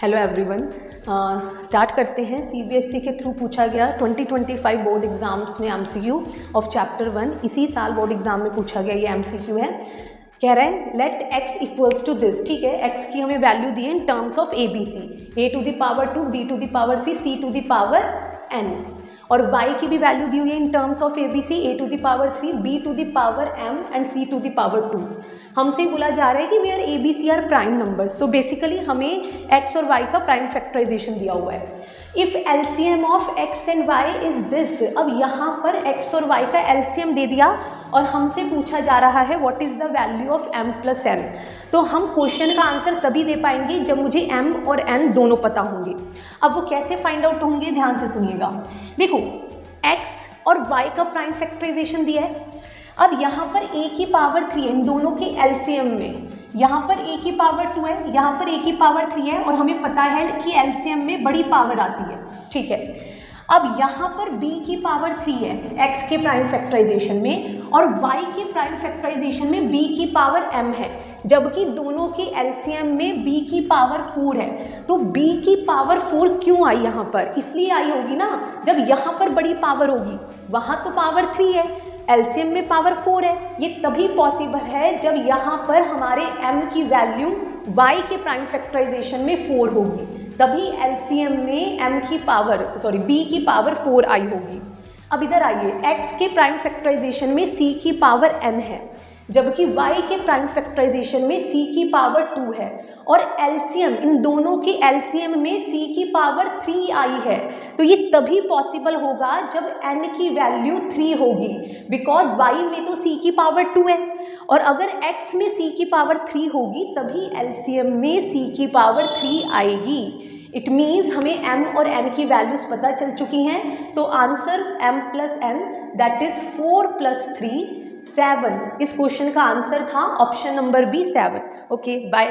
Hello everyone, start करते हैं। CBSE के थ्रू पूछा गया 2025 बोर्ड एग्जाम्स में एमसीक्यू ऑफ चैप्टर 1। इसी साल बोर्ड एग्जाम में पूछा गया ये एमसीक्यू है। कह रहे हैं let x equals to this. ठीक है, x की हमें वैल्यू दी है in terms of A B C, a to the power 2, b to the power 3, c to the power n, और y की भी वैल्यू दी हुई है in terms of A B C, a to the power 3, b to the power m and c to the power 2। हमसे बोला जा रहा है कि where A B C are prime number. So basically हमें x और y का prime factorization दिया हुआ है। If LCM of x and y is this, अब यहाँ पर x और y का एलसीएम दे दिया और हमसे पूछा जा रहा है what is the value of m plus n। तो हम क्वेश्चन का आंसर तभी दे पाएंगे जब मुझे m और n दोनों पता होंगे। अब वो कैसे फाइंड आउट होंगे, ध्यान से सुनिएगा। देखो, x और y का प्राइम फैक्टराइजेशन दिया है। अब यहाँ पर a की पावर 3 है इन दोनों के एलसीएम में, यहाँ पर a की पावर 2 है, यहाँ पर a की पावर 3 है, और हमें पता है कि एलसीएम में बड़ी पावर आती है। ठीक है, अब यहाँ पर b की पावर 3 है x के प्राइम फैक्टराइजेशन में, और y के प्राइम फैक्टराइजेशन में b की पावर m है, जबकि दोनों के एलसीएम में b की पावर 4 है। तो b की पावर 4 क्यों आई यहाँ पर? इसलिए आई होगी ना, जब यहाँ पर बड़ी पावर होगी, वहाँ तो पावर 3 है, एलसीएम में पावर 4 है। ये तभी पॉसिबल है जब यहाँ पर हमारे m की वैल्यू y के प्राइम फैक्टराइजेशन में 4 होगी, तभी एलसीएम में b की पावर 4 आई होगी। अब इधर आइए, x के प्राइम फैक्टराइजेशन में c की पावर n है, जबकि y के प्राइम फैक्टराइजेशन में c की पावर 2 है, और एलसीएम इन दोनों के एलसीएम में c की पावर 3 आई है। तो ये तभी पॉसिबल होगा जब n की वैल्यू 3 होगी, बिकॉज y में तो c की पावर 2 है, और अगर x में c की पावर 3 होगी तभी एलसीएम में c की पावर 3 आएगी। इट मीन्स हमें m और n की वैल्यूज पता चल चुकी हैं। So answer m plus n that is 4 plus 3 7। इस क्वेश्चन का आंसर था option number B 7। Okay, bye.